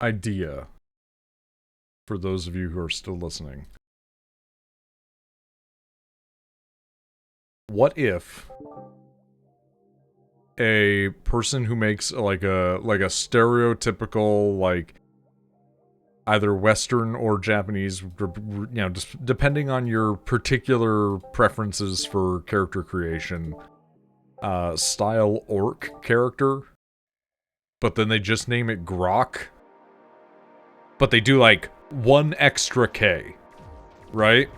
idea for those of you who are still listening. What if a person who makes like a stereotypical, like, either Western or Japanese, you know, just depending on your particular preferences for character creation, style orc character, but then they just name it Grok, but they do like 1 extra K, right?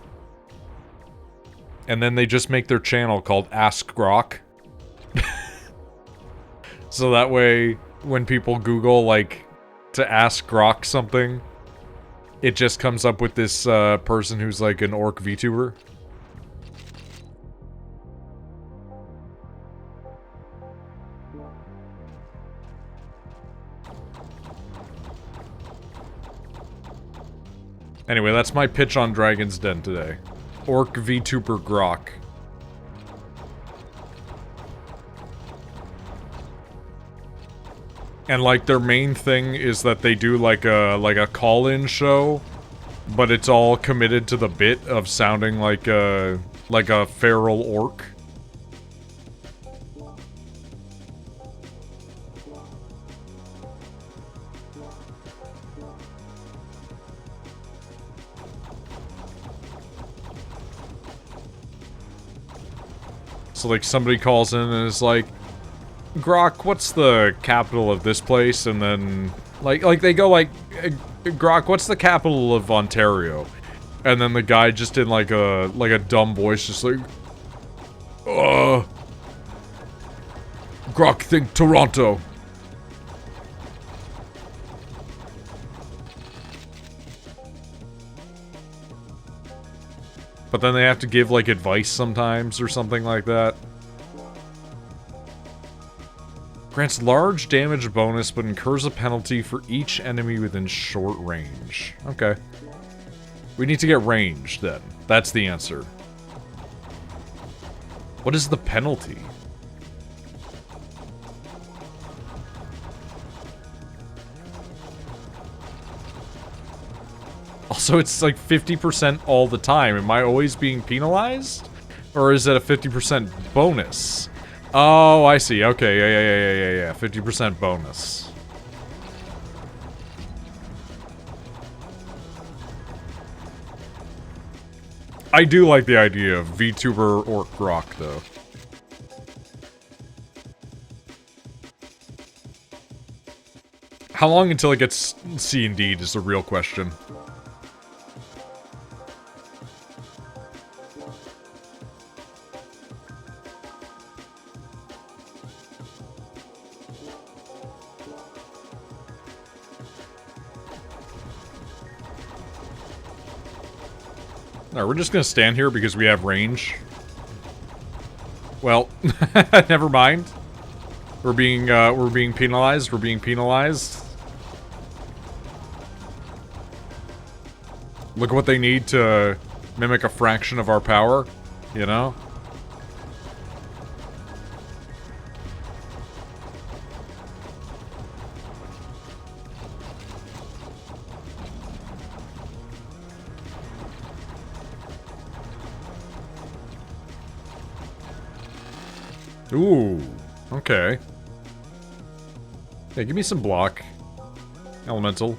And then they just make their channel called Ask Grok. So that way, when people Google, like, to ask Grok something, it just comes up with this person who's like an orc VTuber. Anyway, that's my pitch on Dragon's Den today. Orc VTuber Grok. And like their main thing is that they do like a call-in show, but it's all committed to the bit of sounding like a feral orc. So like somebody calls in and is like, Grok, what's the capital of this place? And then, like they go like, Grok, what's the capital of Ontario? And then the guy just in like a dumb voice, just like, Grok, think Toronto. But then they have to give like advice sometimes or something like that. Grants large damage bonus, but incurs a penalty for each enemy within short range. Okay. We need to get range, then. That's the answer. What is the penalty? Also, it's like 50% all the time. Am I always being penalized? Or is it a 50% bonus? Oh, I see. Okay, yeah. 50% bonus. I do like the idea of VTuber Orc Grok, though. How long until it gets C and D'd is the real question. Alright, we're just gonna stand here because we have range. Well, never mind. We're being penalized. We're being penalized. Look at what they need to mimic a fraction of our power, you know? Ooh, okay. Yeah, give me some block. Elemental.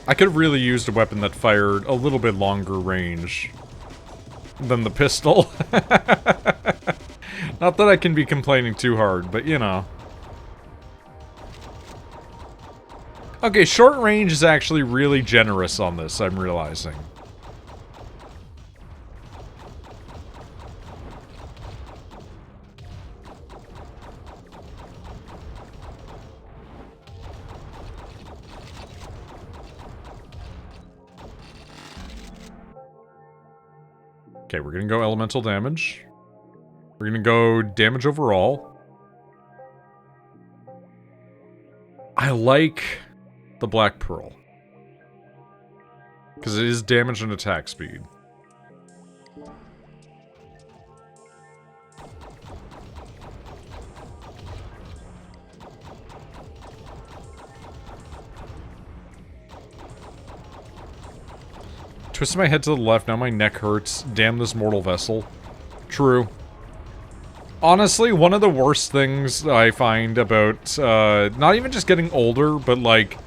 I could have really used a weapon that fired a little bit longer range than the pistol. Not that I can be complaining too hard, but you know. Okay, short range is actually really generous on this, I'm realizing. Okay, we're gonna go elemental damage. We're gonna go damage overall. I like the Black Pearl. Because it is damage and attack speed. Twisted my head to the left, now my neck hurts. Damn this mortal vessel. True. Honestly, one of the worst things that I find about, not even just getting older, but like...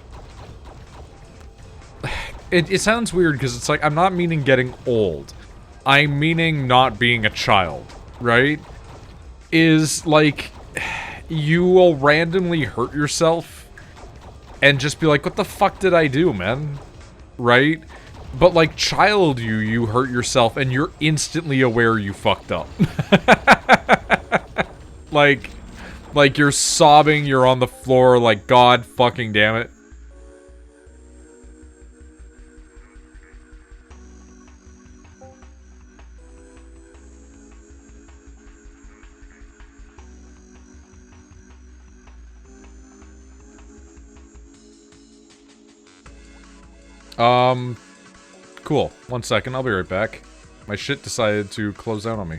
It sounds weird, because it's like, I'm not meaning getting old. I'm meaning not being a child, right? Is, like, you will randomly hurt yourself, and just be like, what the fuck did I do, man? Right? But, like, child you hurt yourself, and you're instantly aware you fucked up. Like, you're sobbing, you're on the floor, like, God fucking damn it. Cool. 1 second, I'll be right back. My shit decided to close down on me.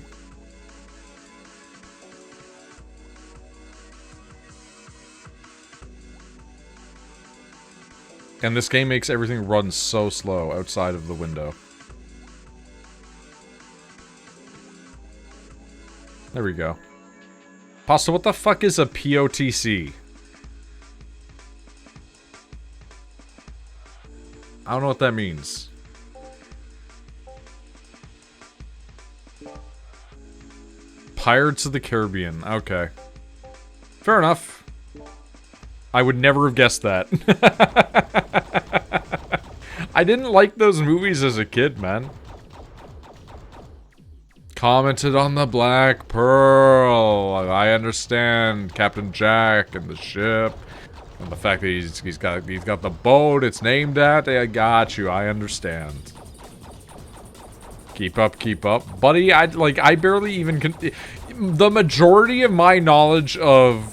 And this game makes everything run so slow outside of the window. There we go. Pasta, what the fuck is a POTC? I don't know what that means. Pirates of the Caribbean. Okay. Fair enough. I would never have guessed that. I didn't like those movies as a kid, man. Commented on the Black Pearl. I understand Captain Jack and the ship. And the fact that he's got the boat it's named at. I got you. I understand. Keep up. Buddy, I barely even the majority of my knowledge of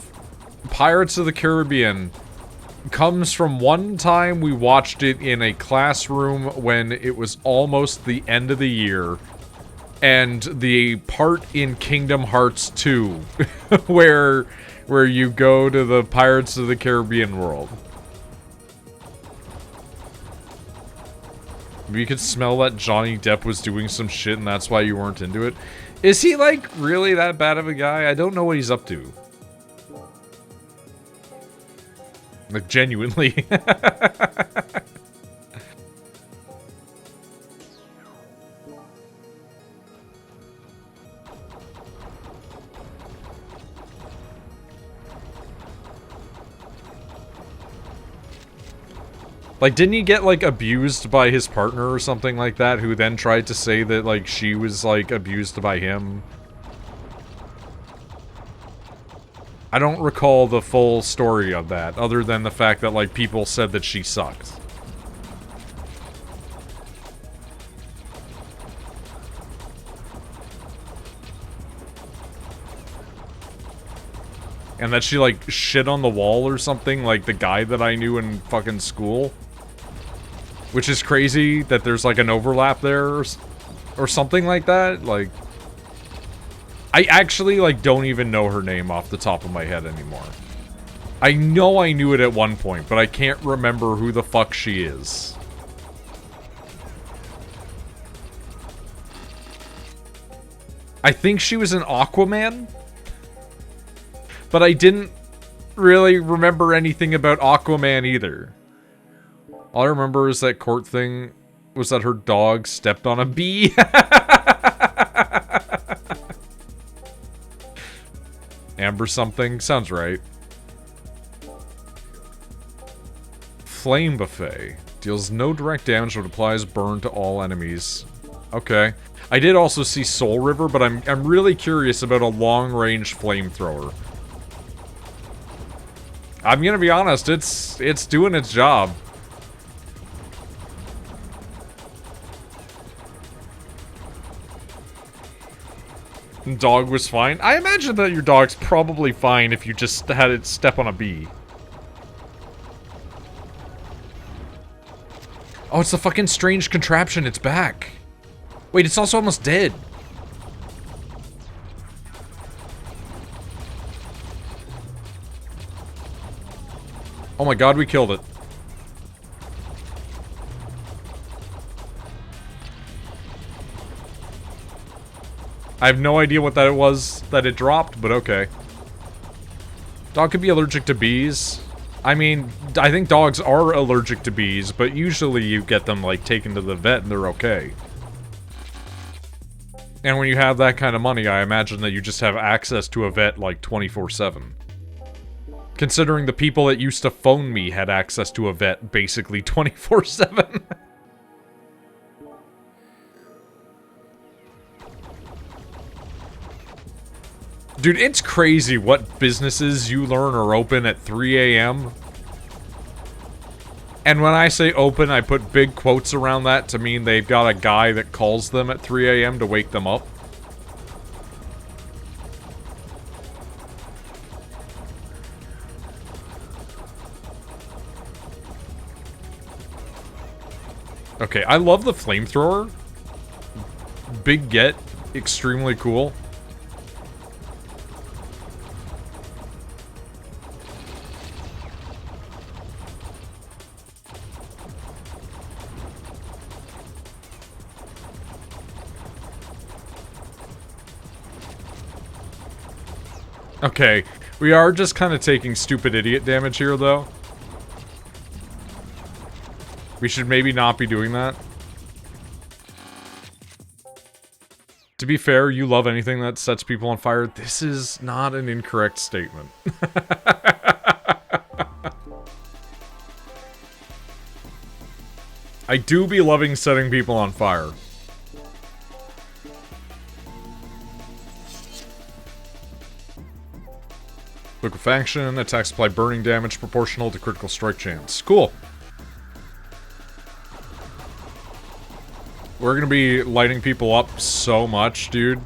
Pirates of the Caribbean comes from one time we watched it in a classroom when it was almost the end of the year. And the part in Kingdom Hearts 2 where you go to the Pirates of the Caribbean world. You could smell that Johnny Depp was doing some shit and that's why you weren't into it. Is he, like, really that bad of a guy? I don't know what he's up to. Like, genuinely. Like, didn't he get, like, abused by his partner or something like that, who then tried to say that, like, she was, like, abused by him? I don't recall the full story of that, other than the fact that, like, people said that she sucked. And that she, like, shit on the wall or something, like the guy that I knew in fucking school. Which is crazy that there's, like, an overlap there or something like that. Like, I actually, like, don't even know her name off the top of my head anymore. I know I knew it at one point, but I can't remember who the fuck she is. I think she was in Aquaman? But I didn't really remember anything about Aquaman either. All I remember is that court thing was that her dog stepped on a bee. Amber something? Sounds right. Flame Buffet. Deals no direct damage but applies burn to all enemies. Okay. I did also see Soul River, but I'm really curious about a long-range flamethrower. I'm gonna be honest, it's doing its job. Dog was fine. I imagine that your dog's probably fine if you just had it step on a bee. Oh, it's the fucking strange contraption. It's back. Wait, it's also almost dead. Oh my god, we killed it. I have no idea what that was that it dropped, but okay. Dog could be allergic to bees. I mean, I think dogs are allergic to bees, but usually you get them, like, taken to the vet and they're okay. And when you have that kind of money, I imagine that you just have access to a vet, like, 24/7. Considering the people that used to phone me had access to a vet basically 24/7. Dude, it's crazy what businesses you learn are open at 3 a.m. And when I say open, I put big quotes around that to mean they've got a guy that calls them at 3 a.m. to wake them up. Okay, I love the flamethrower. Big get, extremely cool. Okay, we are just kind of taking stupid idiot damage here, though. We should maybe not be doing that. To be fair, you love anything that sets people on fire. This is not an incorrect statement. I do be loving setting people on fire. Liquefaction, attacks apply burning damage proportional to critical strike chance. Cool. We're gonna be lighting people up so much, dude.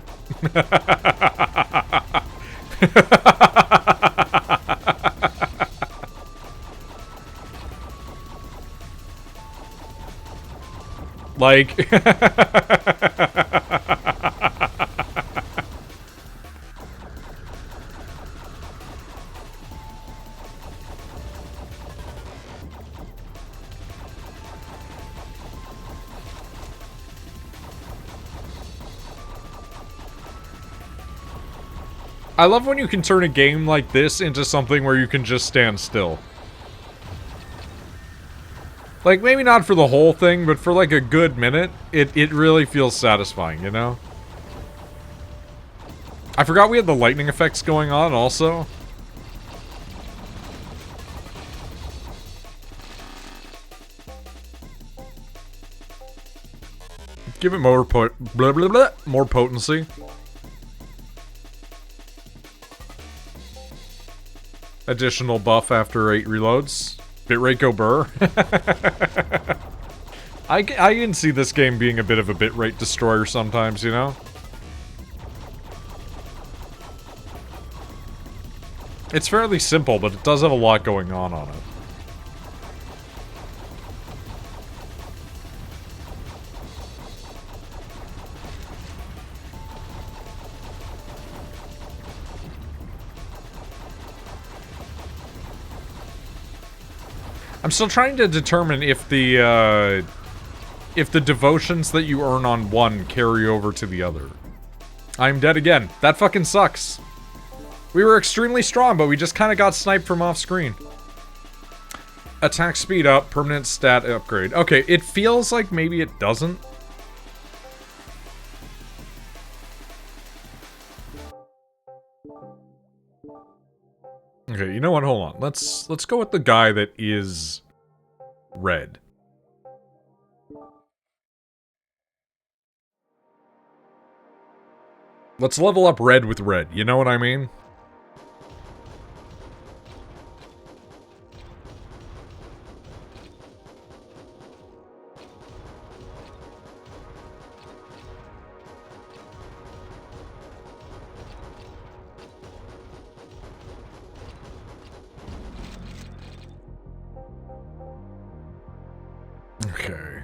Like... I love when you can turn a game like this into something where you can just stand still. Like, maybe not for the whole thing, but for like a good minute, it really feels satisfying, you know? I forgot we had the lightning effects going on also. Give it more more potency. Additional buff after 8 reloads. Bitrate go burr. I can see this game being a bit of a bitrate destroyer sometimes, you know? It's fairly simple, but it does have a lot going on it. I'm still trying to determine if the devotions that you earn on one carry over to the other. I'm dead again. That fucking sucks. We were extremely strong, but we just kind of got sniped from off screen. Attack speed up, permanent stat upgrade. Okay, it feels like maybe it doesn't. Okay, you know what? Hold on. Let's go with the guy that is red. Let's level up red with red. You know what I mean? Okay.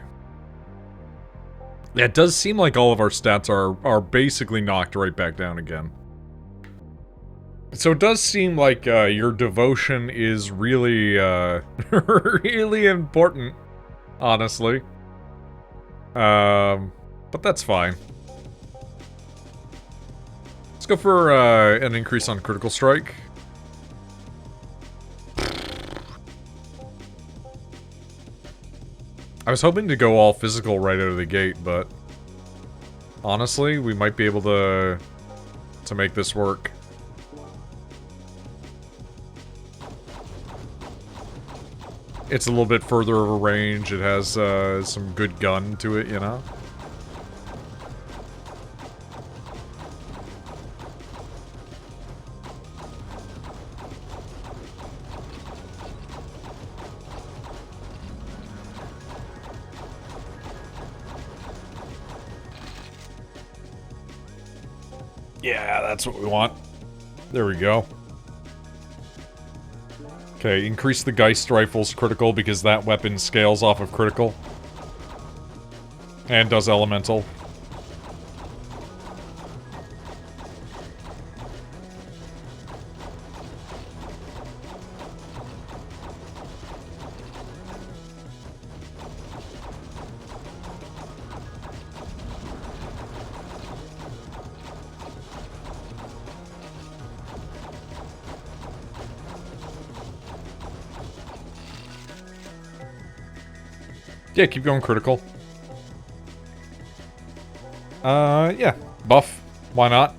Yeah, it does seem like all of our stats are basically knocked right back down again. So it does seem like your devotion is really, really important, honestly. But that's fine. Let's go for an increase on critical strike. I was hoping to go all physical right out of the gate, but honestly, we might be able to make this work. It's a little bit further of a range. It has some good gun to it, you know? Yeah, that's what we want. There we go. Okay, increase the Geist Rifle's critical because that weapon scales off of critical. And does elemental. Yeah, keep going critical. Yeah. Buff. Why not?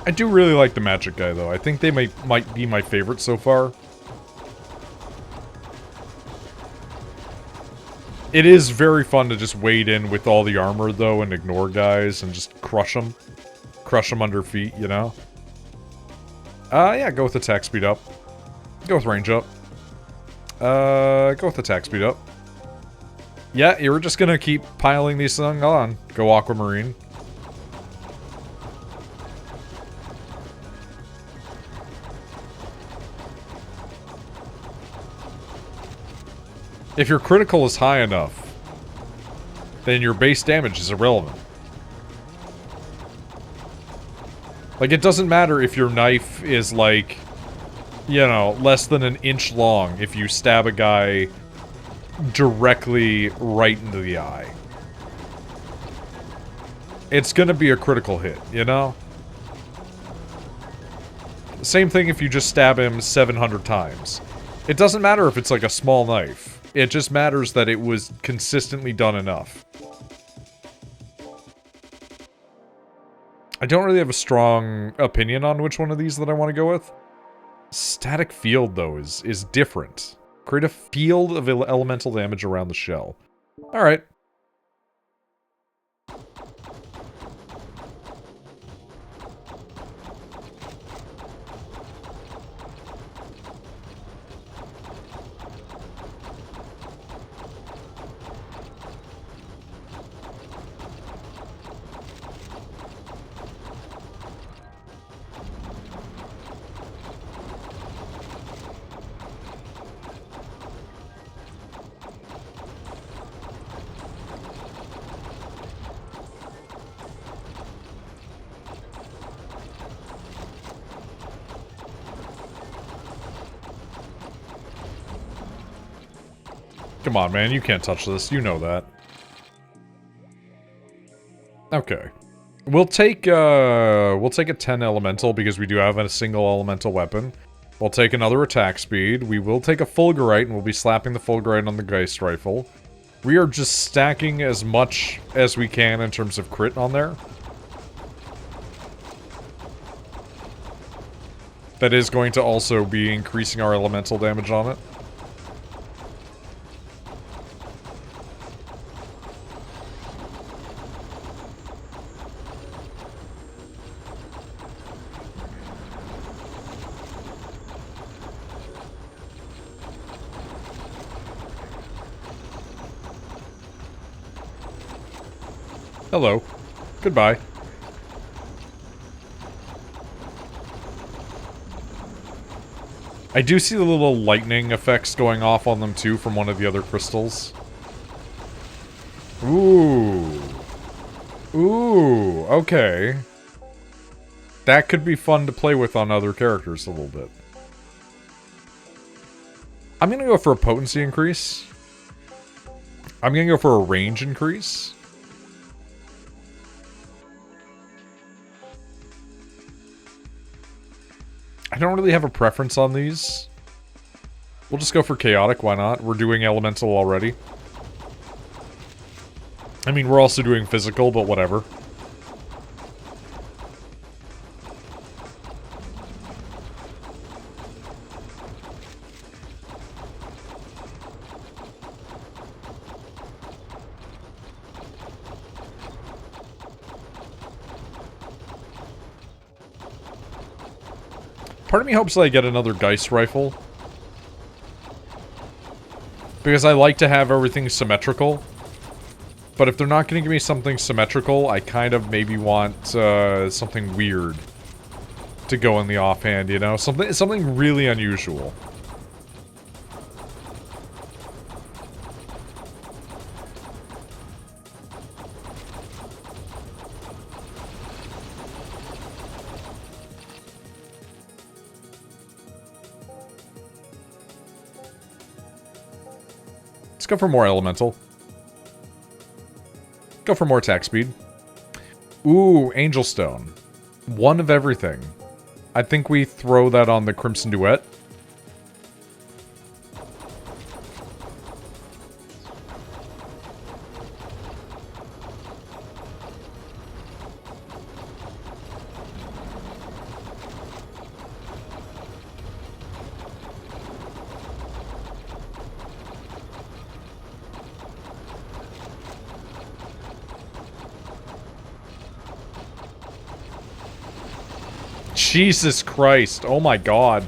I do really like the magic guy, though. I think they might be my favorite so far. It is very fun to just wade in with all the armor, though, and ignore guys and just crush them. Crush them under feet, you know? Yeah, go with attack speed up. Go with range up. Go with attack speed up. Yeah, you're just gonna keep piling these things on. Go Aquamarine. If your critical is high enough, then your base damage is irrelevant. Like, it doesn't matter if your knife is, like, you know, less than an inch long if you stab a guy directly right into the eye. It's gonna be a critical hit, you know? Same thing if you just stab him 700 times. It doesn't matter if it's, like, a small knife. It just matters that it was consistently done enough. I don't really have a strong opinion on which one of these that I want to go with. Static field, though, is different. Create a field of elemental damage around the shell. Alright. Come on, man, you can't touch this. You know that. Okay. We'll take a 10 elemental because we do have a single elemental weapon. We'll take another attack speed. We will take a Fulgurite and we'll be slapping the Fulgurite on the Geist Rifle. We are just stacking as much as we can in terms of crit on there. That is going to also be increasing our elemental damage on it. Hello. Goodbye. I do see the little lightning effects going off on them too from one of the other crystals. Ooh. Ooh, okay. That could be fun to play with on other characters a little bit. I'm gonna go for a potency increase. I'm gonna go for a range increase. I don't really have a preference on these. We'll just go for chaotic, why not? We're doing elemental already. I mean, we're also doing physical, but whatever. Part of me hopes that I get another Geist Rifle. Because I like to have everything symmetrical. But if they're not going to give me something symmetrical, I kind of maybe want something weird to go in the offhand, you know? Something really unusual. Let's go for more elemental. Go for more attack speed. Ooh, Angel Stone. One of everything. I think we throw that on the Crimson Duet. Jesus Christ. Oh my god.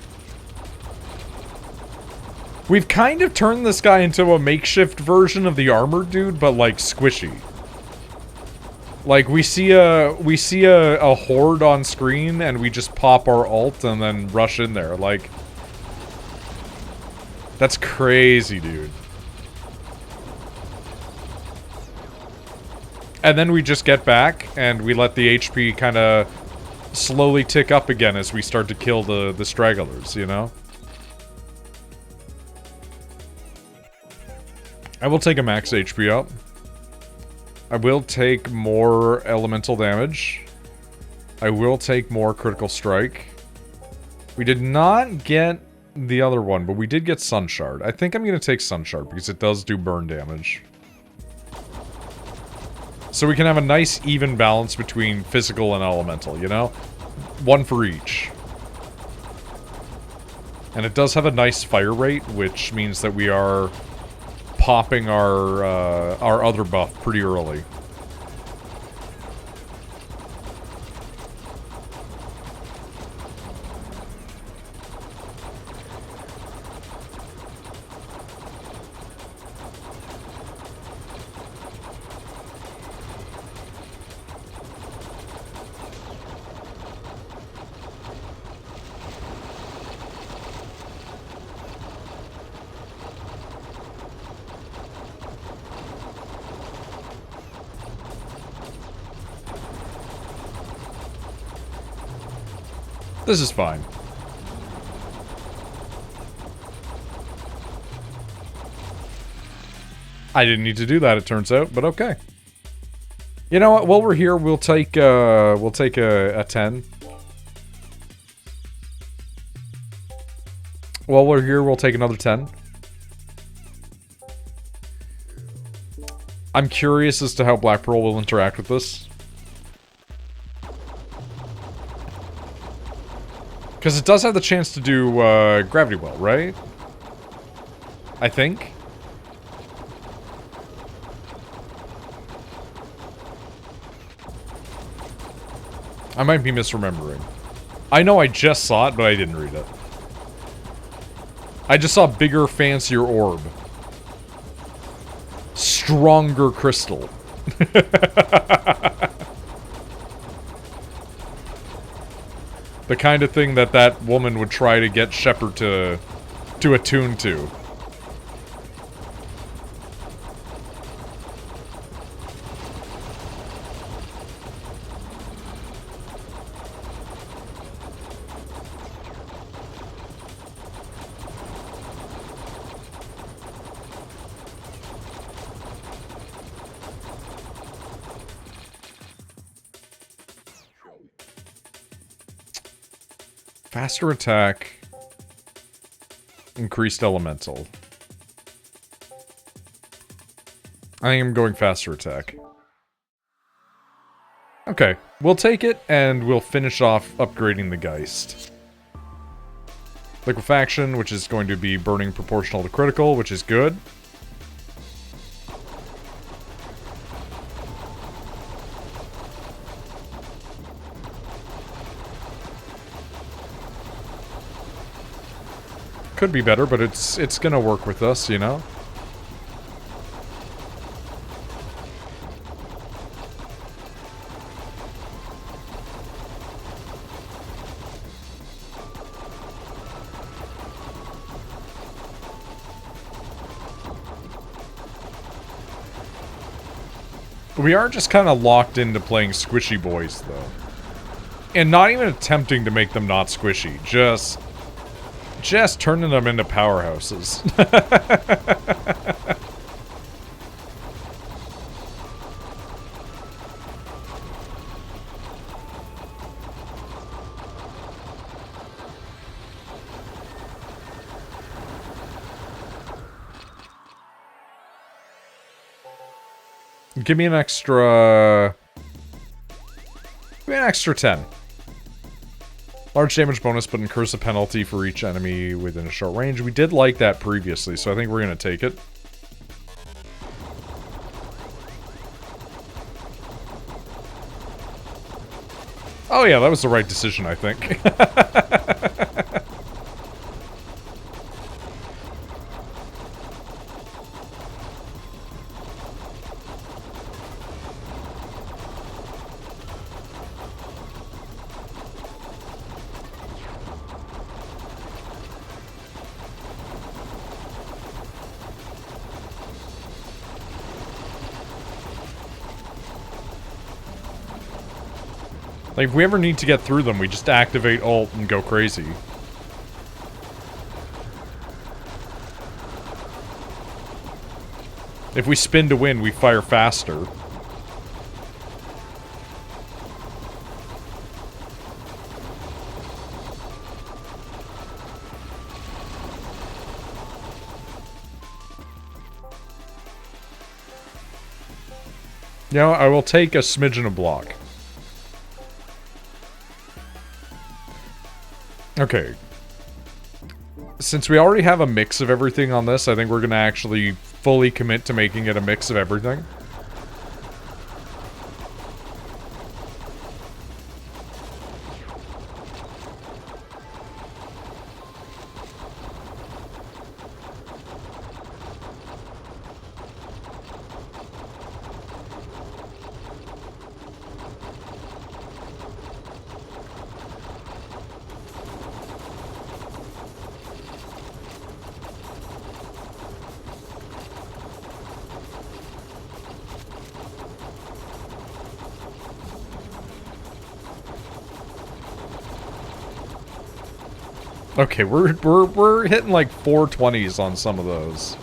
We've kind of turned this guy into a makeshift version of the armored dude, but like squishy. Like we see a horde on screen and we just pop our ult and then rush in there. Like that's crazy, dude. And then we just get back and we let the HP kind of slowly tick up again as we start to kill the stragglers, you know? I will take a max HP up. I will take more elemental damage. I will take more critical strike. We did not get the other one, but we did get Sun Shard. I think I'm going to take Sun Shard because it does do burn damage. So we can have a nice even balance between physical and elemental, you know? One for each. And it does have a nice fire rate, which means that we are popping our other buff pretty early. This is fine. I didn't need to do that, it turns out, but okay. You know what? While we're here, we'll take a 10. While we're here, we'll take another 10. I'm curious as to how Black Pearl will interact with this. Because it does have the chance to do Gravity Well, right? I think. I might be misremembering. I know I just saw it, but I didn't read it. I just saw bigger, fancier orb. Stronger crystal. The kind of thing that that woman would try to get Shepard to attune to. Faster attack. Increased elemental. I think I'm going faster attack. Okay, we'll take it, and we'll finish off upgrading the Geist. Liquefaction, which is going to be burning proportional to critical, which is good. Could be better, but it's gonna work with us, you know? We are just kind of locked into playing squishy boys, though. And not even attempting to make them not squishy, just turning them into powerhouses. Give me an extra... Give me an extra 10. Large damage bonus, but incurs a penalty for each enemy within a short range. We did like that previously, so I think we're going to take it. Oh yeah, that was the right decision, I think. Like, if we ever need to get through them, we just activate ult and go crazy. If we spin to win, we fire faster. You know, I will take a smidgen of block. Okay. Since we already have a mix of everything on this, I think we're gonna actually fully commit to making it a mix of everything. Okay, we're hitting like 420s on some of those.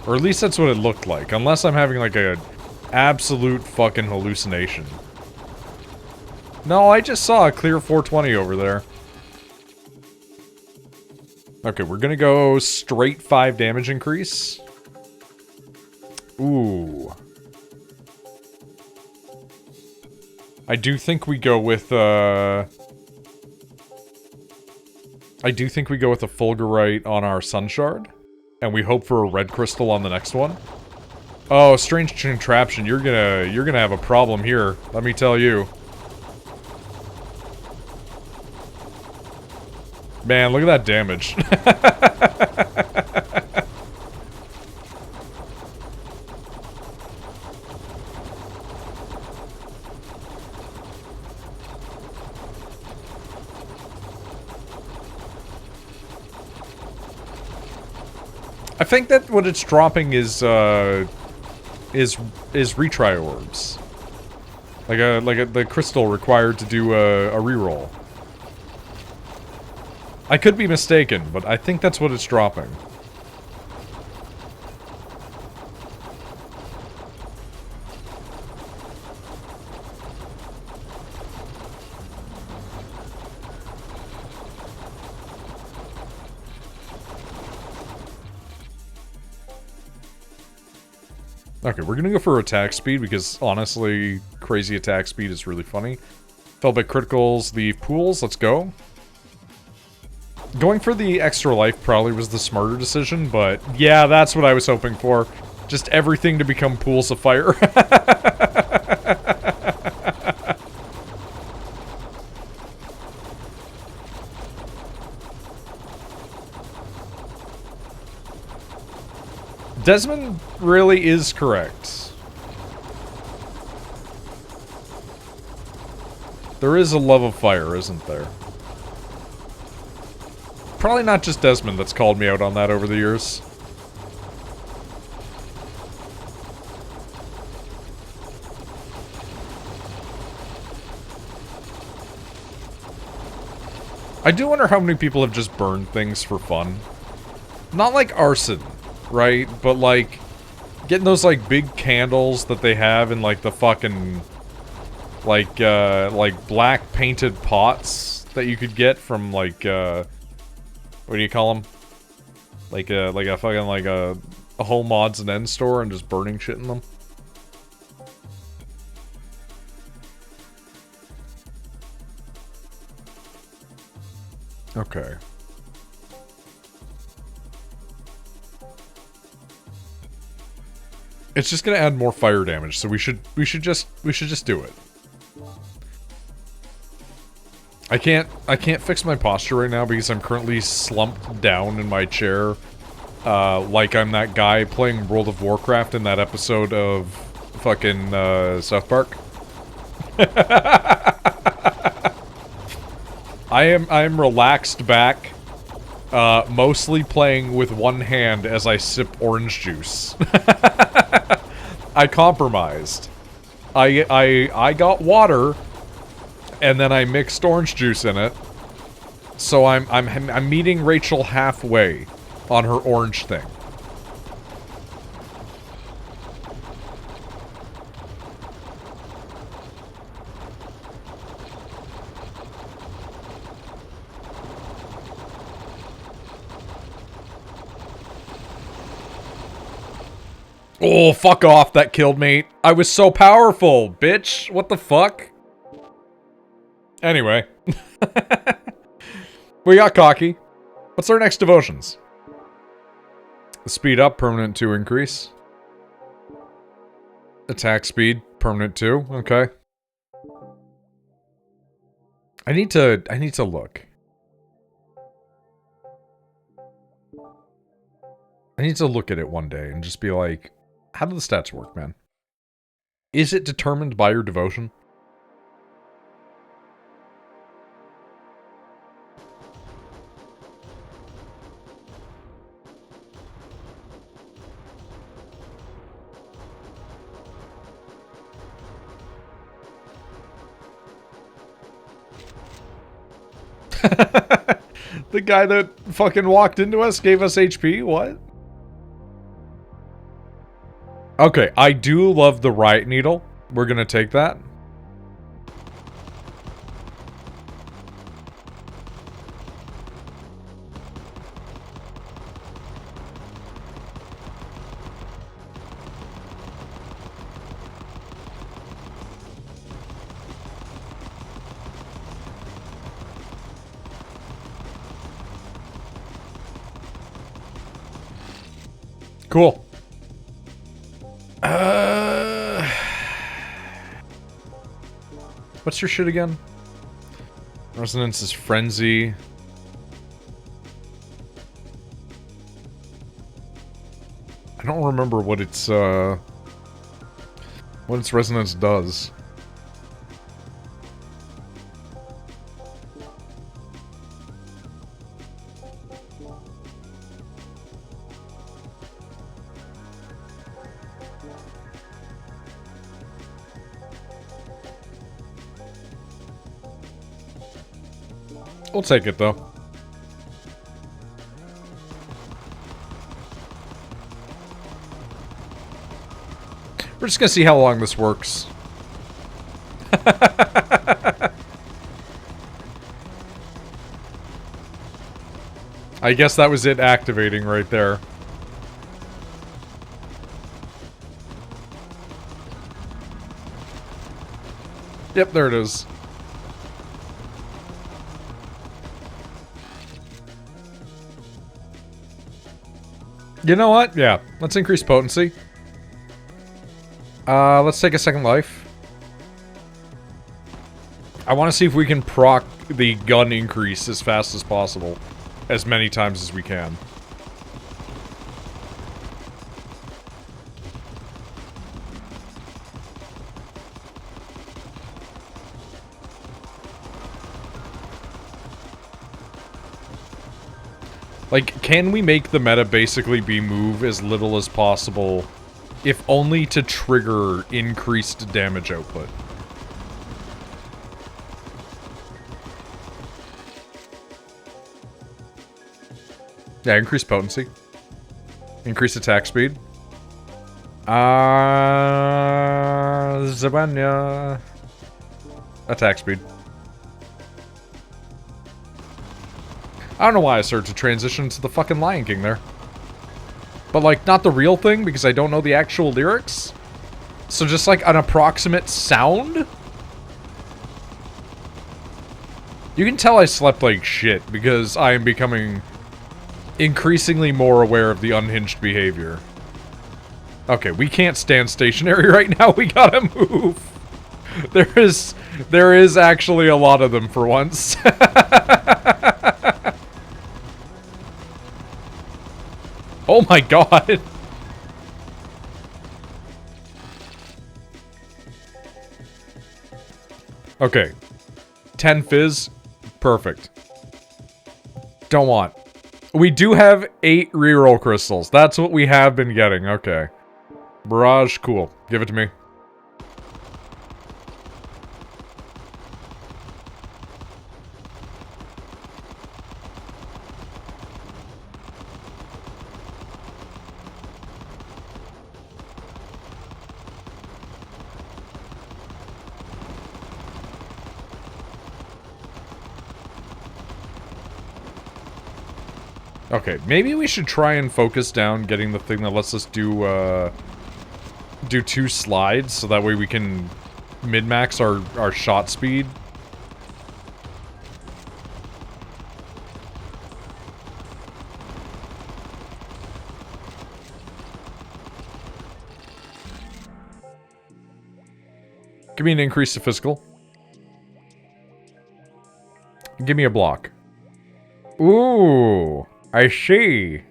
Or at least that's what it looked like, unless I'm having like a absolute fucking hallucination. No, I just saw a clear 420 over there. Okay, we're gonna go straight 5 damage increase. Ooh. I do think we go with, I do think we go with a Fulgurite on our Sun Shard. And we hope for a red crystal on the next one. Oh, strange contraption. You're gonna have a problem here. Let me tell you. Man, look at that damage. I think that what it's dropping is retry orbs. The crystal required to do a reroll. I could be mistaken, but I think that's what it's dropping. Okay, we're gonna go for attack speed because, honestly, crazy attack speed is really funny. Fell by criticals, leave pools, let's go. Going for the extra life probably was the smarter decision, but yeah, that's what I was hoping for. Just everything to become pools of fire. Desmond really is correct. There is a love of fire, isn't there? Probably not just Desmond that's called me out on that over the years. I do wonder how many people have just burned things for fun. Not like arson, right? But like, getting those like big candles that they have in like the fucking, like black painted pots that you could get from like, what do you call them? Like a fucking like a home odds and ends store and just burning shit in them. Okay. It's just gonna add more fire damage, so we should just do it. I can't fix my posture right now because I'm currently slumped down in my chair, like I'm that guy playing World of Warcraft in that episode of fucking South Park. I am relaxed back, mostly playing with one hand as I sip orange juice. I compromised. I got water, and then I mixed orange juice in it. So I'm meeting Rachel halfway on her orange thing. Oh, fuck off, that killed me. I was so powerful, bitch. What the fuck? Anyway. We got cocky. What's our next devotions? Speed up, permanent 2 increase. Attack speed, permanent 2. Okay. I need to look. I need to look at it one day and just be like, how do the stats work, man? Is it determined by your devotion? The guy that fucking walked into us gave us HP? What? Okay, I do love the riot needle. We're gonna take that. Cool. What's your shit again? Resonance is Frenzy. I don't remember what its resonance does. We'll take it, though. We're just gonna see how long this works. I guess that was it activating right there. Yep, there it is. You know what? Yeah, let's increase potency. Let's take a second life. I want to see if we can proc the gun increase as fast as possible. As many times as we can. Like, can we make the meta basically be move as little as possible, if only to trigger increased damage output? Yeah, increase potency. Increase attack speed. Sidewinder. Attack speed. I don't know why I started to transition to the fucking Lion King there. But, like, not the real thing, because I don't know the actual lyrics. So just, like, an approximate sound? You can tell I slept like shit, because I am becoming increasingly more aware of the unhinged behavior. Okay, we can't stand stationary right now, we gotta move. There is actually a lot of them for once. Oh my god! Okay. 10 fizz. Perfect. Don't want. We do have 8 reroll crystals. That's what we have been getting. Okay. Barrage, cool. Give it to me. Okay, maybe we should try and focus down getting the thing that lets us do 2 slides, so that way we can min-max our shot speed. Give me an increase to physical. Give me a block. Ooh, I see.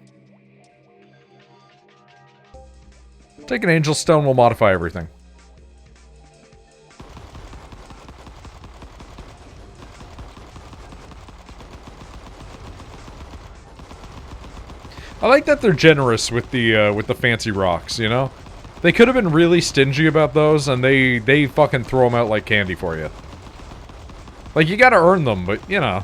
Take an angel stone, we'll modify everything. I like that they're generous with the fancy rocks, you know? They could have been really stingy about those, and they fucking throw them out like candy for you. Like, you gotta earn them, but, you know.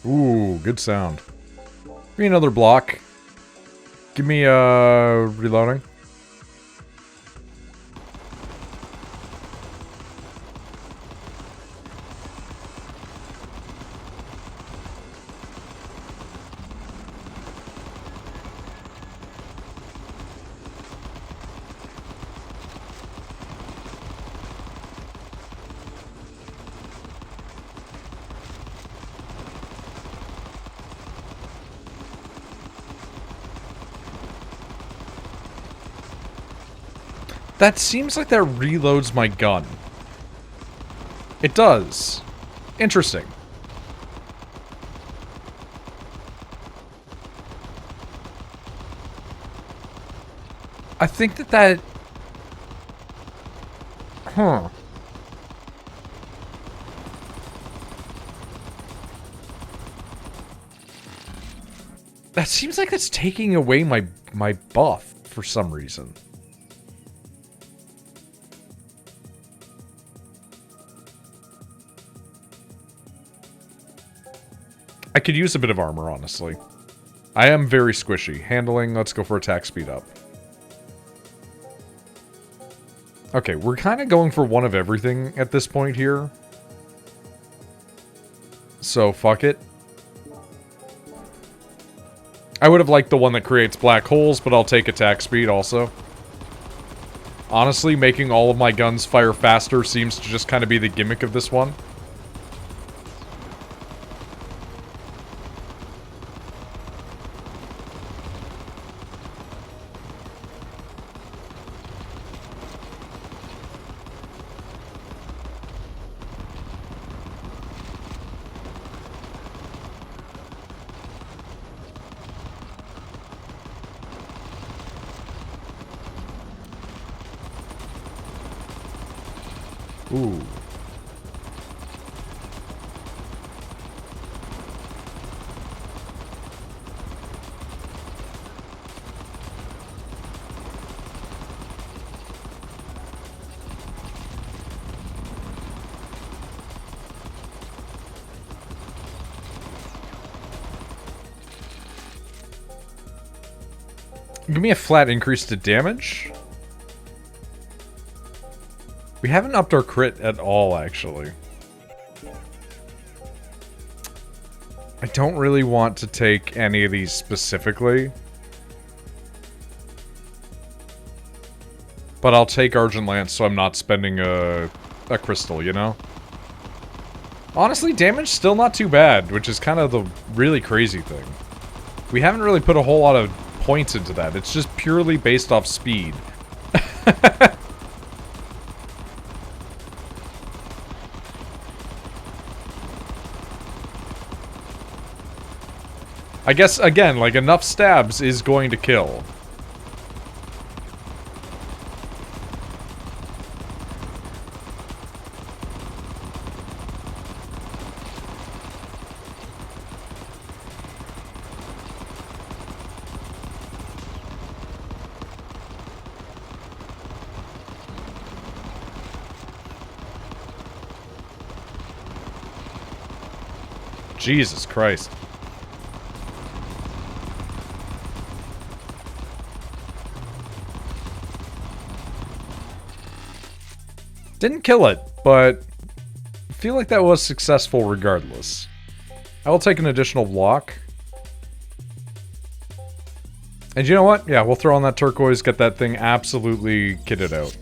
Ooh, good sound. Give me another block. Give me, reloading. That seems like that reloads my gun. It does. Interesting. I think that... Huh. That seems like it's taking away my buff for some reason. I could use a bit of armor, honestly. I am very squishy. Handling, let's go for attack speed up. Okay, we're kind of going for one of everything at this point here. So, fuck it. I would have liked the one that creates black holes, but I'll take attack speed also. Honestly, making all of my guns fire faster seems to just kind of be the gimmick of this one. Ooh. Give me a flat increase to damage. We haven't upped our crit at all, actually. I don't really want to take any of these specifically. But I'll take Argent Lance so I'm not spending a crystal, you know? Honestly, damage still not too bad, which is kind of the really crazy thing. We haven't really put a whole lot of points into that. It's just purely based off speed. I guess, again, like, enough stabs is going to kill. Jesus Christ. Didn't kill it, but I feel like that was successful regardless. I will take an additional block. And you know what? Yeah, we'll throw on that turquoise, get that thing absolutely kitted out.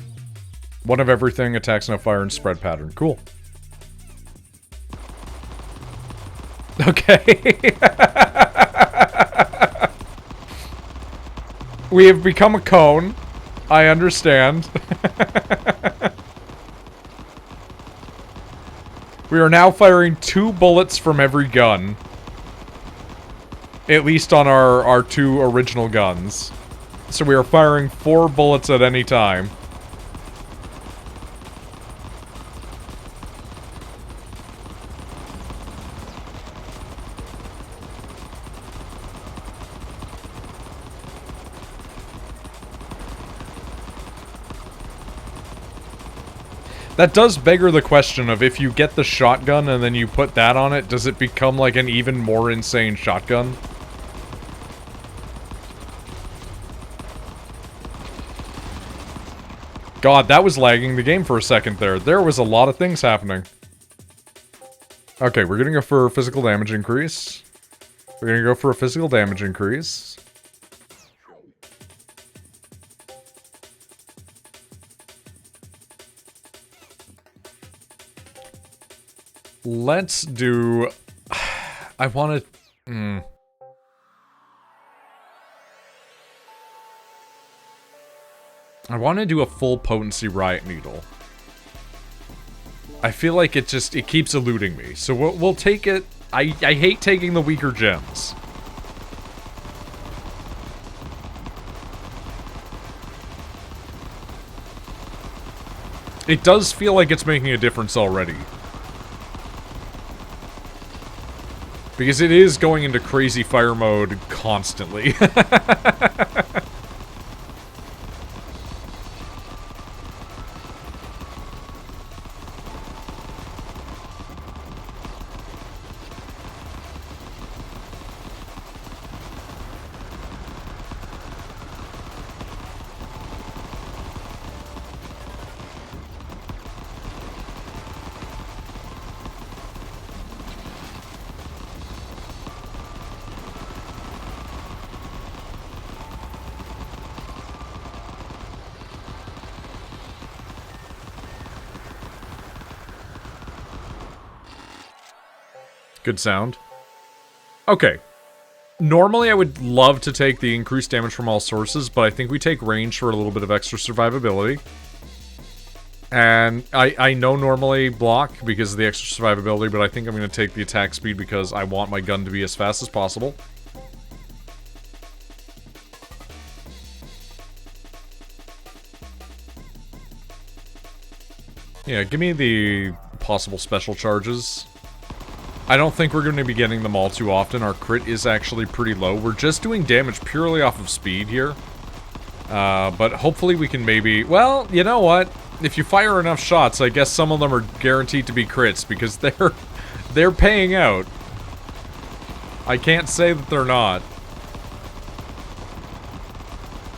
One of everything, attacks no fire, and spread pattern. Cool. Okay. We have become a cone. I understand. We are now firing 2 bullets from every gun. At least on our 2 original guns. So we are firing 4 bullets at any time. That does beggar the question of if you get the shotgun and then you put that on it, does it become like an even more insane shotgun? God, that was lagging the game for a second there. There was a lot of things happening. Okay, we're gonna go for a physical damage increase. We're gonna go for a physical damage increase. Let's do... I want to... I want to do a full potency riot needle. I feel like it keeps eluding me. So we'll take it. I hate taking the weaker gems. It does feel like it's making a difference already. Because it is going into crazy fire mode constantly. Good sound. Okay. Normally I would love to take the increased damage from all sources, but I think we take range for a little bit of extra survivability. And I know normally block because of the extra survivability, but I think I'm going to take the attack speed because I want my gun to be as fast as possible. Yeah, give me the possible special charges. I don't think we're going to be getting them all too often. Our crit is actually pretty low. We're just doing damage purely off of speed here. But hopefully we can maybe... Well, you know what? If you fire enough shots, I guess some of them are guaranteed to be crits because they're paying out. I can't say that they're not.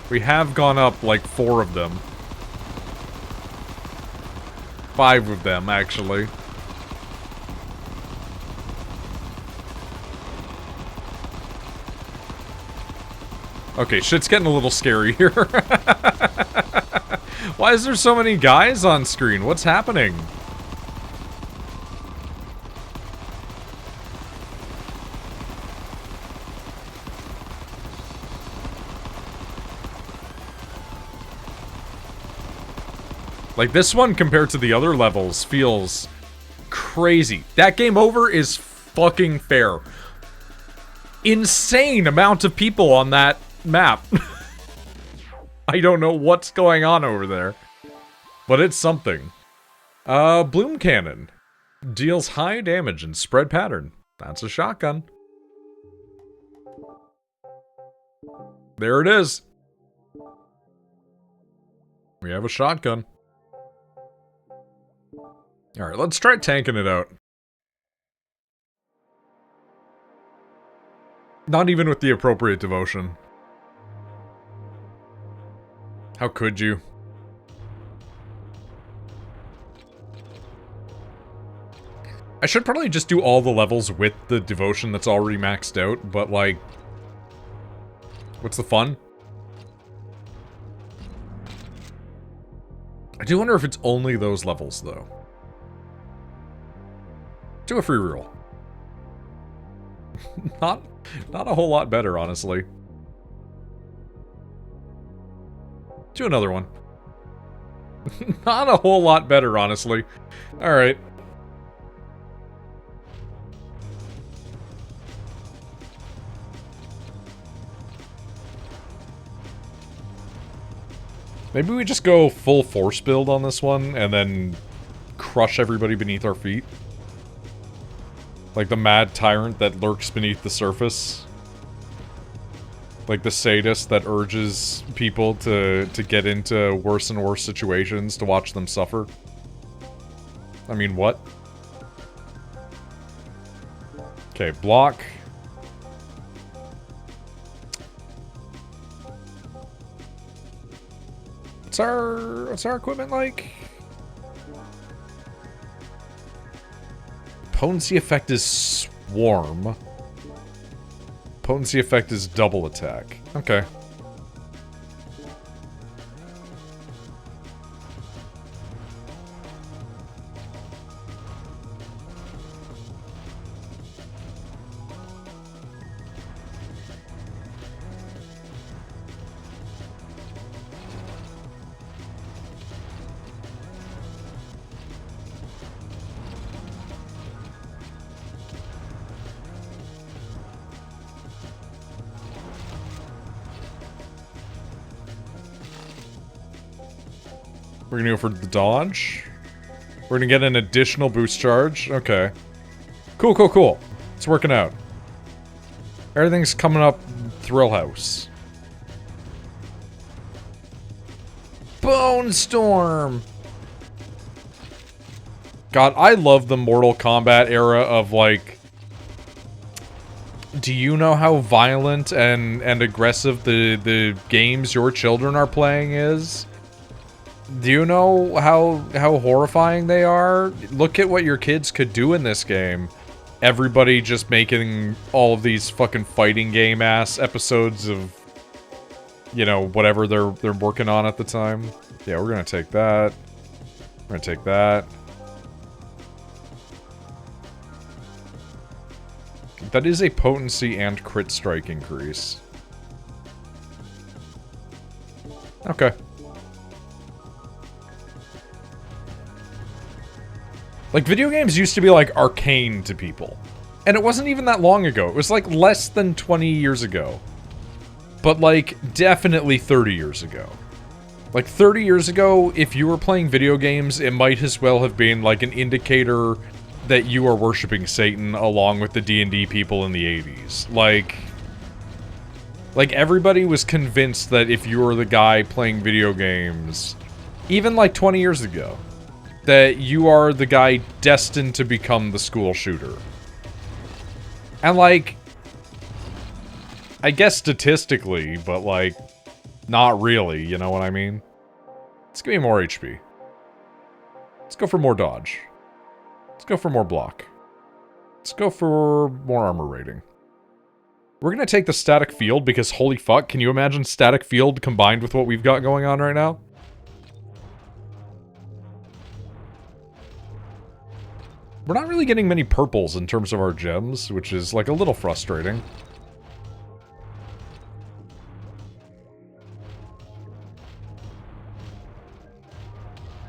We have gone up like 4 of them. 5 of them, actually. Okay, shit's getting a little scary here. Why is there so many guys on screen? What's happening? Like, this one compared to the other levels feels crazy. That game over is fucking fair. Insane amount of people on that map. I don't know what's going on over there. But it's something. Bloom Cannon. Deals high damage and spread pattern. That's a shotgun. There it is. We have a shotgun. Alright, let's try tanking it out. Not even with the appropriate devotion. How could you? I should probably just do all the levels with the devotion that's already maxed out, but like... What's the fun? I do wonder if it's only those levels, though. Do a free roll. Not a whole lot better, honestly. Do another one. Not a whole lot better, honestly. Alright. Maybe we just go full force build on this one, and then crush everybody beneath our feet. Like the mad tyrant that lurks beneath the surface. Like the sadist that urges people to get into worse and worse situations to watch them suffer. I mean, what? Okay, block. What's our equipment like? Potency effect is swarm. Potency effect is double attack. Okay. We're gonna go for the dodge. We're gonna get an additional boost charge. Okay. Cool, cool, cool. It's working out. Everything's coming up Thrill House. Bone Storm! God, I love the Mortal Kombat era of, like... Do you know how violent and aggressive the games your children are playing is? Do you know how horrifying they are? Look at what your kids could do in this game. Everybody just making all of these fucking fighting game ass episodes of, you know, whatever they're working on at the time. Yeah, we're gonna take that. We're gonna take that. That is a potency and crit strike increase. Okay. Like, video games used to be, like, arcane to people. And it wasn't even that long ago. It was, like, less than 20 years ago. But, like, definitely 30 years ago. Like, 30 years ago, if you were playing video games, it might as well have been, like, an indicator that you are worshipping Satan along with the D&D people in the 80s. Like, everybody was convinced that if you were the guy playing video games, even, like, 20 years ago, that you are the guy destined to become the school shooter. And, like, I guess statistically, but, like, not really, you know what I mean? Let's give me more HP. Let's go for more dodge. Let's go for more block. Let's go for more armor rating. We're gonna take the static field because, holy fuck, can you imagine static field combined with what we've got going on right now? We're not really getting many purples in terms of our gems, which is, like, a little frustrating.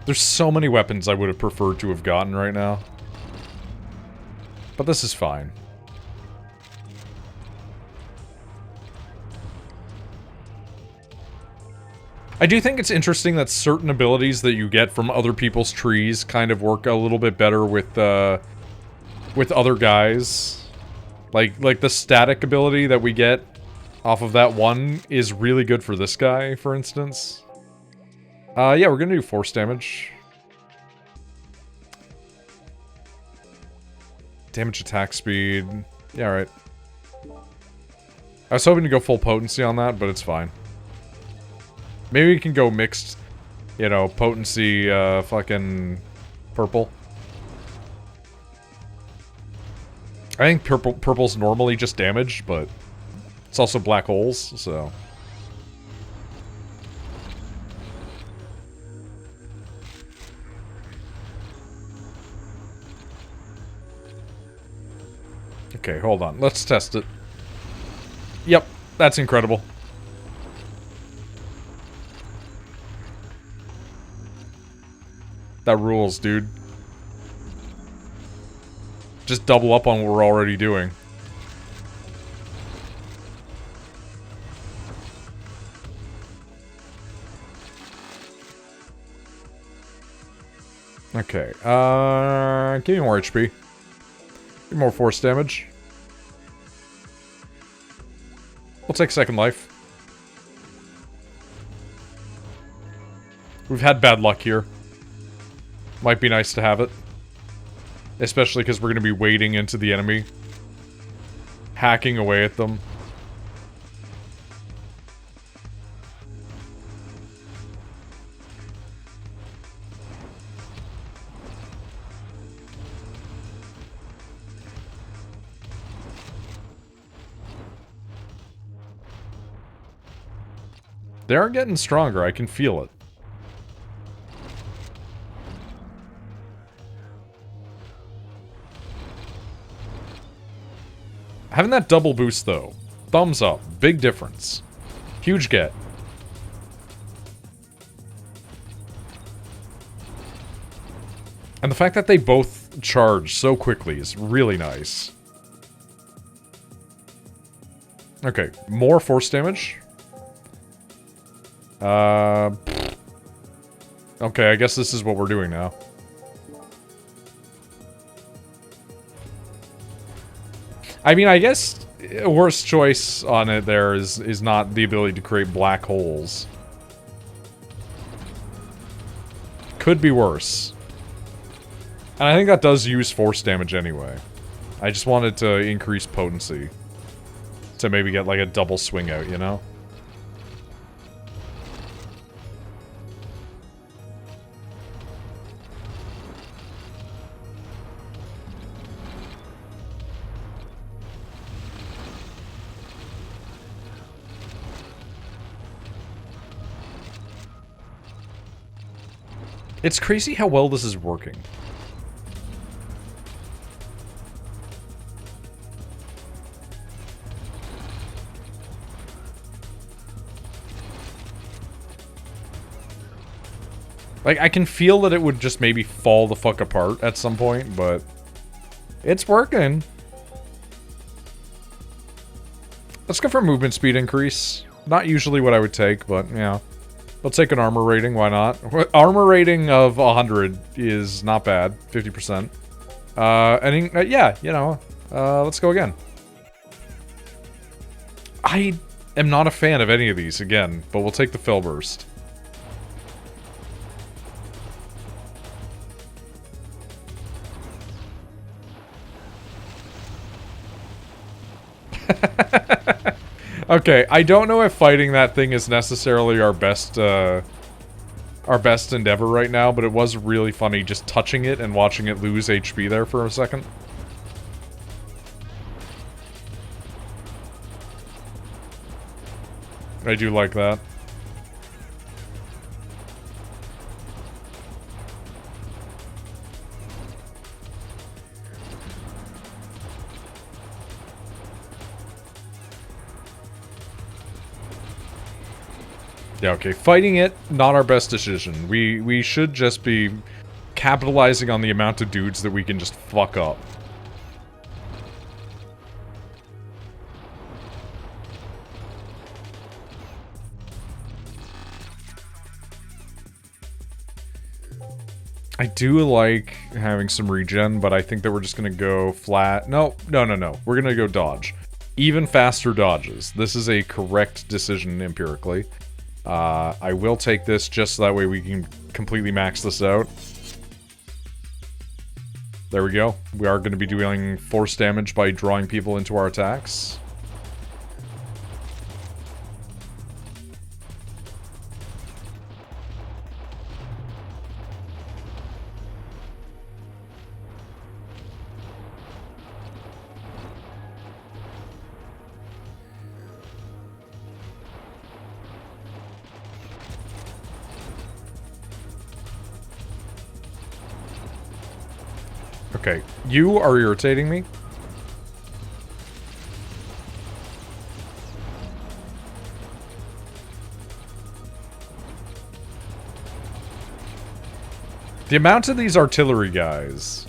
There's so many weapons I would have preferred to have gotten right now. But this is fine. I do think it's interesting that certain abilities that you get from other people's trees kind of work a little bit better with other guys. Like the static ability that we get off of that one is really good for this guy, for instance. Yeah, we're gonna do force damage. Damage attack speed. Yeah, right. I was hoping to go full potency on that, but it's fine. Maybe we can go mixed, you know, potency, fucking purple. I think purple's normally just damage, but it's also black holes, so... Okay, hold on. Let's test it. Yep, that's incredible. That rules, dude. Just double up on what we're already doing. Okay, give me more HP. Give me more force damage. We'll take second life. We've had bad luck here. Might be nice to have it. Especially because we're going to be wading into the enemy. Hacking away at them. They are getting stronger, I can feel it. Having that double boost, though. Thumbs up. Big difference. Huge get. And the fact that they both charge so quickly is really nice. Okay, more force damage. Okay, I guess this is what we're doing now. I mean, I guess a worst choice on it there is not the ability to create black holes. Could be worse. And I think that does use force damage anyway. I just wanted to increase potency. To maybe get like a double swing out, you know? It's crazy how well this is working. Like, I can feel that it would just maybe fall the fuck apart at some point, but it's working. Let's go for movement speed increase. Not usually what I would take, but yeah. We'll take an armor rating, why not? Armor rating of 100 is not bad, 50%. Yeah, you know, let's go again. I am not a fan of any of these, again, but we'll take the Fill Burst. Okay, I don't know if fighting that thing is necessarily our best endeavor right now, but it was really funny just touching it and watching it lose HP there for a second. I do like that. Yeah, okay. Fighting it, not our best decision. We should just be capitalizing on the amount of dudes that we can just fuck up. I do like having some regen, but I think that we're just gonna go flat. No. We're gonna go dodge. Even faster dodges. This is a correct decision empirically. I will take this just so that way we can completely max this out. There we go. We are going to be doing force damage by drawing people into our attacks. Okay, you are irritating me. The amount of these artillery guys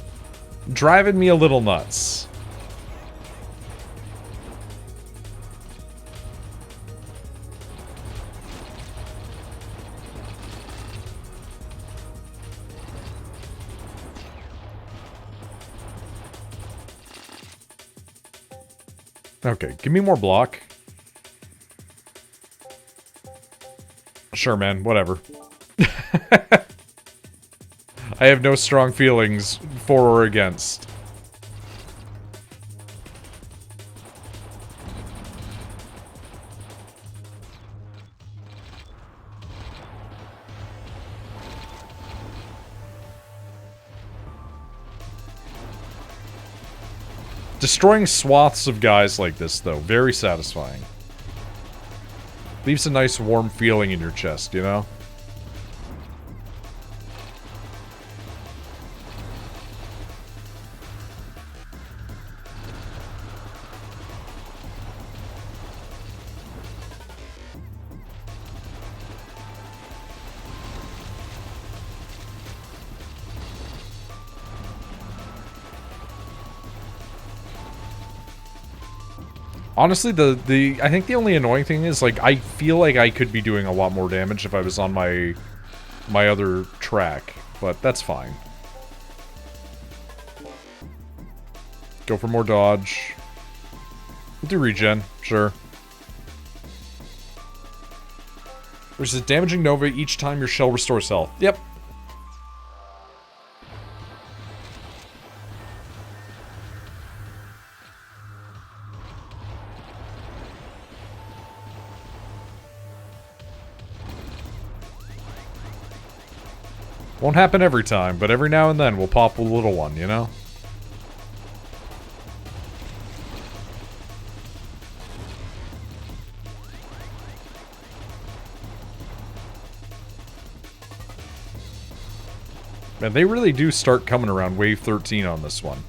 driving me a little nuts. Okay, give me more block. Sure, man, whatever. I have no strong feelings for or against. Destroying swaths of guys like this, though, very satisfying. Leaves a nice warm feeling in your chest, you know? Honestly, I think the only annoying thing is, like, I feel like I could be doing a lot more damage if I was on my my other track, but that's fine. Go for more dodge. We'll do regen, sure. There's a damaging Nova each time your shell restores health. Yep. Won't happen every time, but every now and then we'll pop a little one, you know? Man, they really do start coming around wave 13 on this one.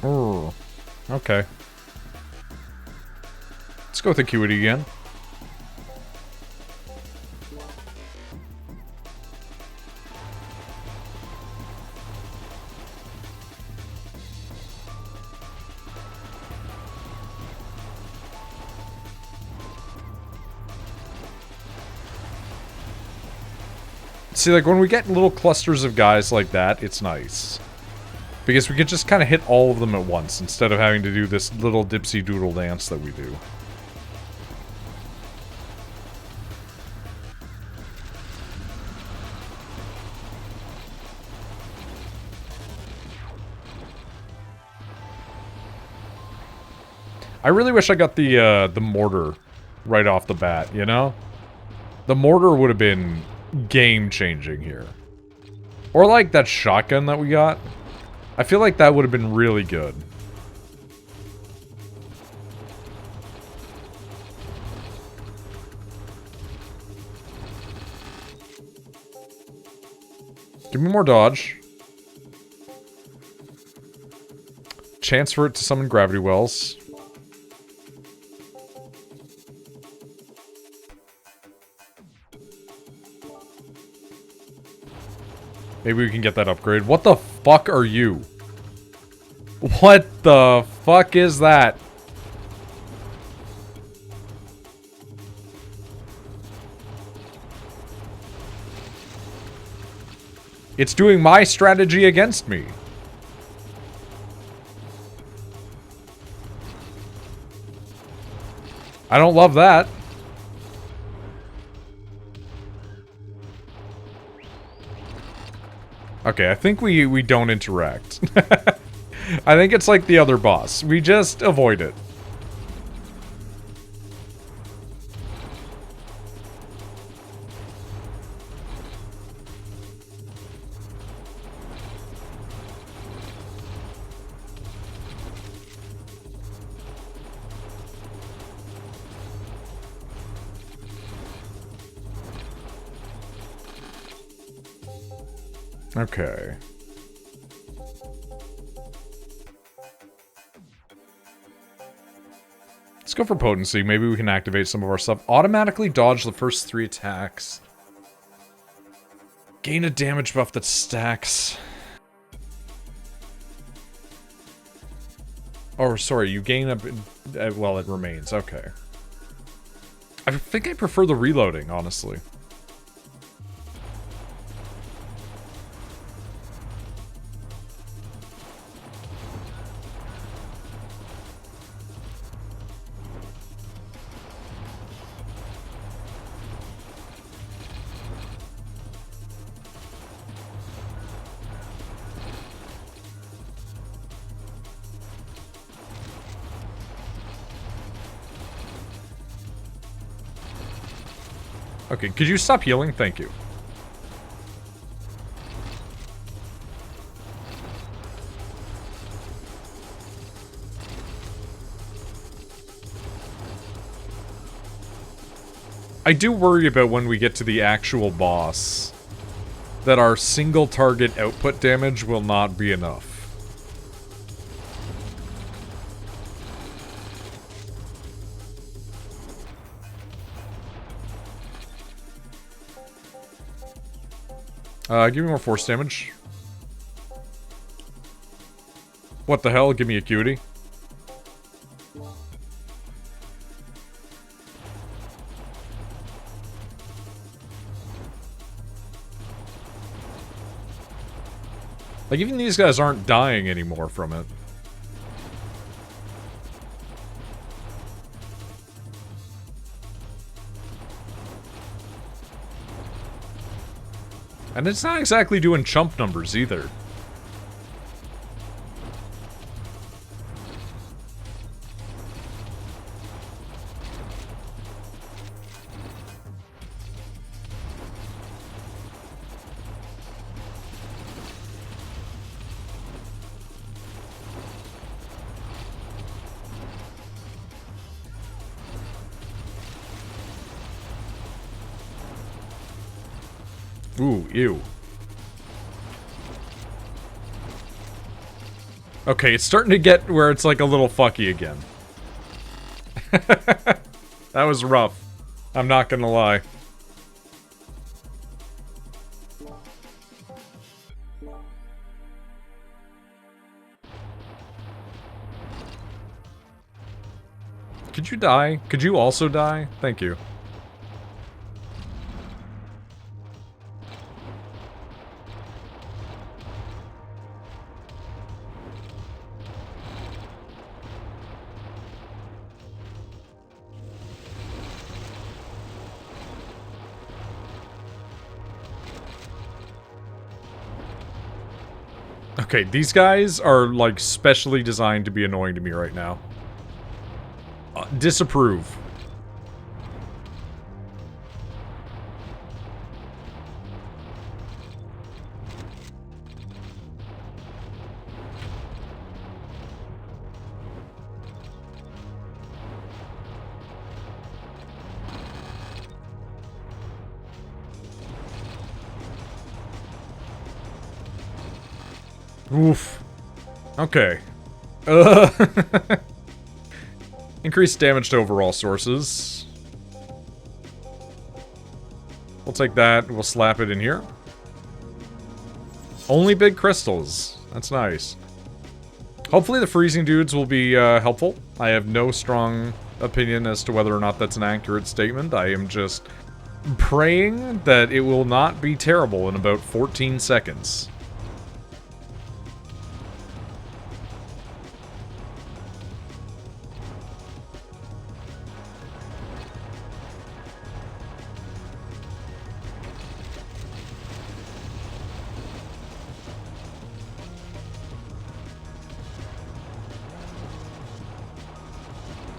Oh, okay. Let's go with Acuity again. See, like, when we get little clusters of guys like that, it's nice. Because we could just kind of hit all of them at once, instead of having to do this little dipsy doodle dance that we do. I really wish I got the mortar right off the bat, you know? The mortar would have been game-changing here. Or like that shotgun that we got. I feel like that would have been really good. Give me more dodge. Chance for it to summon gravity wells. Maybe we can get that upgrade. What the fuck are you? What the fuck is that? It's doing my strategy against me. I don't love that. Okay, I think we don't interact. I think it's like the other boss. We just avoid it. Okay. Let's go for potency. Maybe we can activate some of our stuff. Automatically dodge the first 3 attacks. Gain a damage buff that stacks. Oh, sorry, you gain a... well, it remains. Okay. I think I prefer the reloading, honestly. Okay, could you stop healing? Thank you. I do worry about when we get to the actual boss. that our single target output damage will not be enough. Give me more force damage. What the hell? Give me acuity. Like, even these guys aren't dying anymore from it. And it's not exactly doing chump numbers either. Ooh, ew. Okay, it's starting to get where it's like a little fucky again. That was rough. I'm not gonna lie. Could you die? Could you also die? Thank you. Okay, these guys are, like, specially designed to be annoying to me right now. Disapprove. Oof. Okay. Increased damage to overall sources. We'll take that. We'll slap it in here. Only big crystals. That's nice. Hopefully the freezing dudes will be helpful. I have no strong opinion as to whether or not that's an accurate statement. I am just praying that it will not be terrible in about 14 seconds.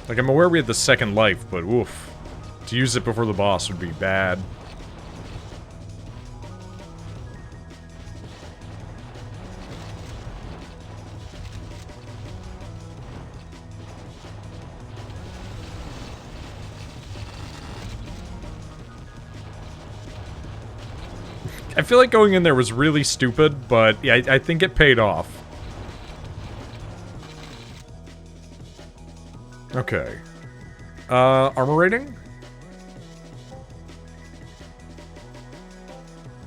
Like, I'm aware we had the second life, but oof. To use it before the boss would be bad. I feel like going in there was really stupid, but yeah, I think it paid off. Okay. Armor rating?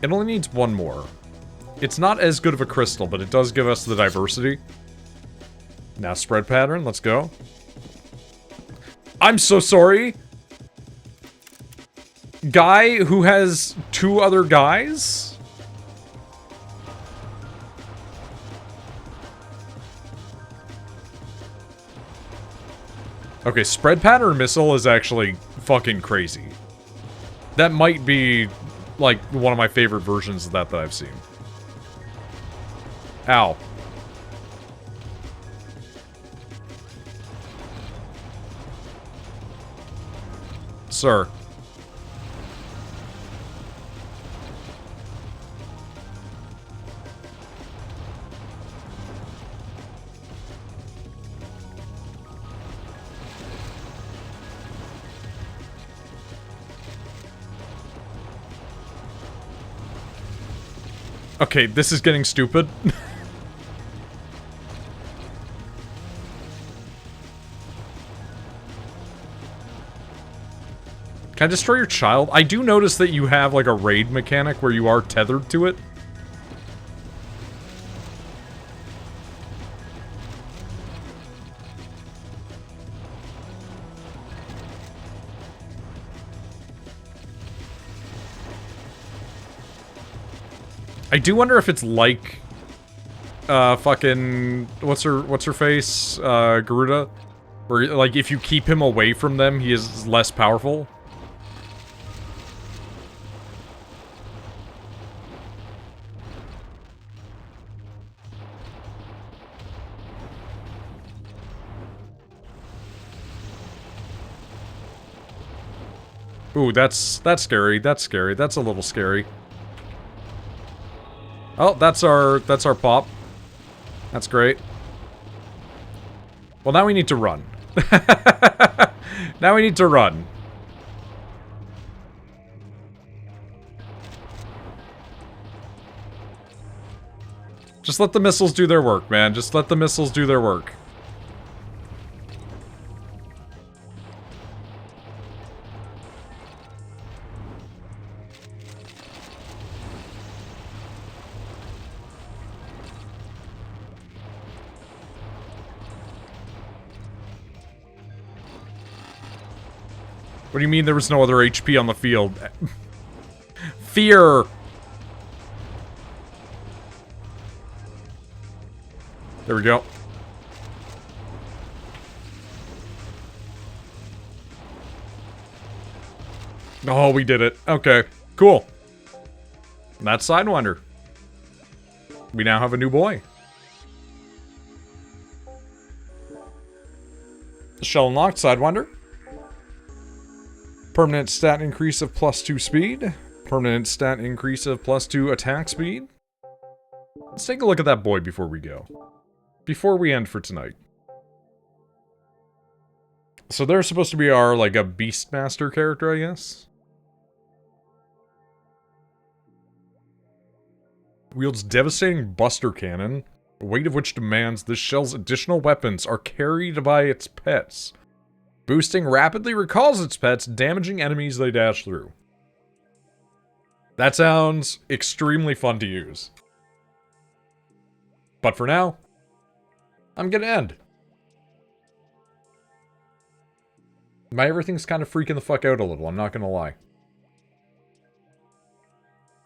It only needs one more. It's not as good of a crystal, but it does give us the diversity. Now spread pattern, let's go. I'm so sorry! Guy who has two other guys? Okay, spread pattern missile is actually fucking crazy. That might be, like, one of my favorite versions of that I've seen. Ow. Sir. Okay, this is getting stupid. Can I destroy your child? I do notice that you have, like, a raid mechanic where you are tethered to it. I do wonder if it's like, fucking, what's her face? Garuda? Where, like, if you keep him away from them, he is less powerful. Ooh, that's scary. That's scary. That's a little scary. Oh, that's our pop. That's great. Well, now we need to run. Now we need to run. Just let the missiles do their work, man. Just let the missiles do their work. What do you mean there was no other HP on the field? Fear! There we go. Oh, we did it. Okay, cool. That's Sidewinder. We now have a new boy. Shell unlocked, Sidewinder. Permanent stat increase of +2 speed. Permanent stat increase of +2 attack speed. Let's take a look at that boy before we go. Before we end for tonight. So they're supposed to be our, like, a Beastmaster character, I guess? Wields devastating buster cannon, the weight of which demands this shell's additional weapons are carried by its pets. Boosting rapidly recalls its pets, damaging enemies they dash through. That sounds extremely fun to use. But for now, I'm gonna end. Everything's kind of freaking the fuck out a little, I'm not gonna lie.